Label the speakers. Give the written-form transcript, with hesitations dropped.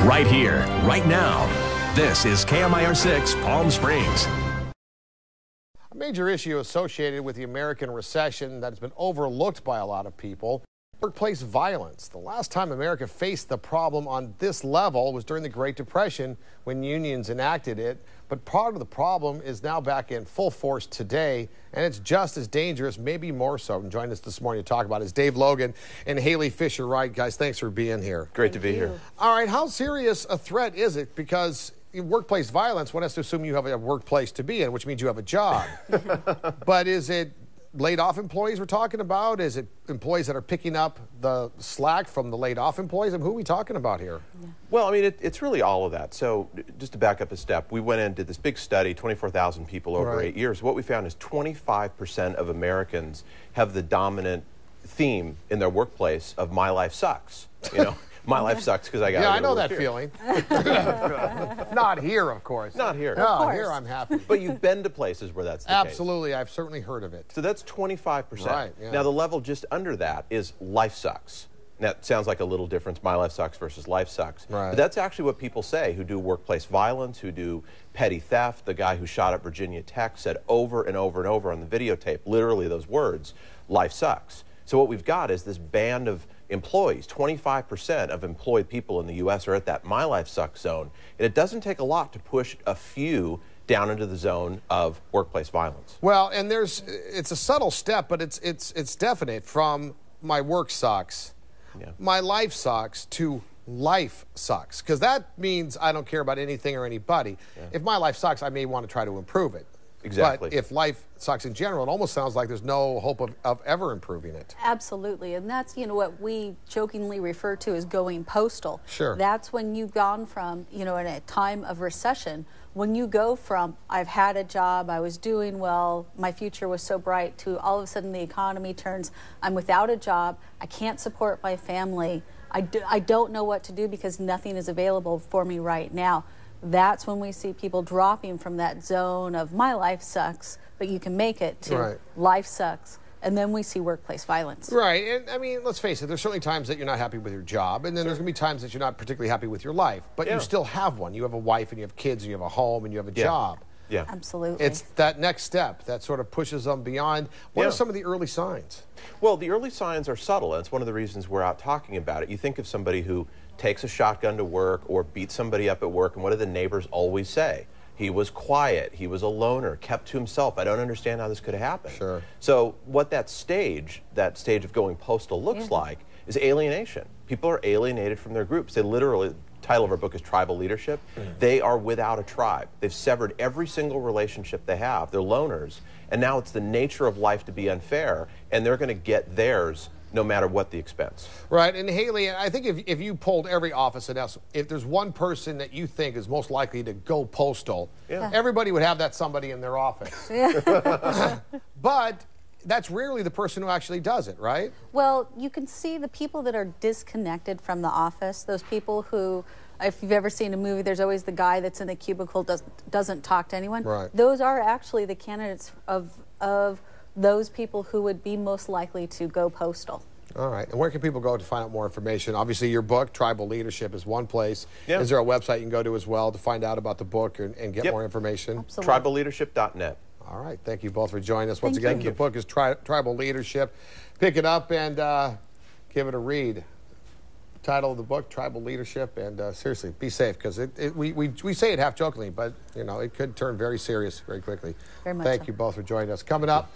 Speaker 1: right here, right now. This is KMIR 6 Palm Springs.
Speaker 2: A major issue associated with the American recession that has been overlooked by a lot of people: workplace violence. The last time America faced the problem on this level was during the Great Depression, when unions enacted it. But part of the problem is now back in full force today, and it's just as dangerous, maybe more so. And joining us this morning to talk about it is Dave Logan and Halee Fischer-Wright. Guys, thanks for being here.
Speaker 3: Great to be here.
Speaker 2: All right, how serious a threat is it? Because in workplace violence, one has to assume you have a workplace to be in, which means you have a job. But is it laid off employees we're talking about? Is it employees that are picking up the slack from the laid off employees? I mean, who are we talking about here?
Speaker 3: Yeah. Well, I mean, it's really all of that. So just to back up a step, we went in and did this big study, 24,000 people over 8 years. What we found is 25% of Americans have the dominant theme in their workplace of "my life sucks." You know, my life sucks because I got.
Speaker 2: Yeah, I know that feeling. Not here, of course.
Speaker 3: Not here.
Speaker 2: No, here I'm happy.
Speaker 3: But you've been to places where that's the
Speaker 2: Absolutely,
Speaker 3: case.
Speaker 2: I've certainly heard of it.
Speaker 3: So that's 25%.
Speaker 2: Right, yeah.
Speaker 3: Now the level just under that is life sucks. That sounds like a little difference, my life sucks versus life sucks.
Speaker 2: Right.
Speaker 3: But that's actually what people say who do workplace violence, who do petty theft. The guy who shot at Virginia Tech said over and over and over on the videotape, literally those words, life sucks. So what we've got is this band of employees. 25% of employed people in the U.S. are at that my life sucks zone. And it doesn't take a lot to push a few down into the zone of workplace violence.
Speaker 2: Well, and it's a subtle step, but it's definite, from my work sucks, my life sucks, to life sucks. Because that means I don't care about anything or anybody. Yeah. If my life sucks, I may want to try to improve it.
Speaker 3: Exactly.
Speaker 2: But if life sucks in general, it almost sounds like there's no hope of ever improving it.
Speaker 4: Absolutely, and that's, you know, what we jokingly refer to as going postal.
Speaker 2: Sure.
Speaker 4: That's when you've gone from, you know, in a time of recession, when you go from I've had a job, I was doing well, my future was so bright, to all of a sudden the economy turns, I'm without a job, I can't support my family, I don't know what to do because nothing is available for me right now. That's when we see people dropping from that zone of my life sucks, but you can make it, to life sucks. And then we see workplace violence.
Speaker 2: Right. And I mean, let's face it, there's certainly times that you're not happy with your job, and then there's going to be times that you're not particularly happy with your life. But you still have one. You have a wife, and you have kids, and you have a home, and you have a job.
Speaker 3: Yeah.
Speaker 4: Absolutely.
Speaker 2: It's that next step that sort of pushes them beyond. What are some of the early signs?
Speaker 3: Well, the early signs are subtle. That's one of the reasons we're out talking about it. You think of somebody who takes a shotgun to work or beats somebody up at work, and what do the neighbors always say? He was quiet, he was a loner, kept to himself. I don't understand how this could happen.
Speaker 2: Sure.
Speaker 3: So what that stage of going postal looks like is alienation. People are alienated from their groups. They literally, the title of our book is Tribal Leadership. They are without a tribe. They've severed every single relationship they have. They're loners, and now it's the nature of life to be unfair, and they're going to get theirs no matter what the expense.
Speaker 2: Right, and Halee, I think if you polled every office in us, if there's one person that you think is most likely to go postal, everybody would have that somebody in their office. But that's rarely the person who actually does it, right?
Speaker 4: Well, you can see the people that are disconnected from the office, those people who, if you've ever seen a movie, there's always the guy that's in the cubicle, doesn't talk to anyone.
Speaker 2: Right.
Speaker 4: Those are actually the candidates of those people who would be most likely to go postal.
Speaker 2: All right. And where can people go to find out more information? Obviously, your book, Tribal Leadership, is one place. Is there a website you can go to as well to find out about the book and get more information?
Speaker 4: Absolutely.
Speaker 3: TribalLeadership.net.
Speaker 2: All right. Thank you both for joining us. Once again, the book is Tribal Leadership. Pick it up and give it a read. Title of the book, Tribal Leadership, and seriously, be safe, because we say it half jokingly, but you know, it could turn very serious very quickly.
Speaker 4: Very much
Speaker 2: Thank you both for joining us. Coming up,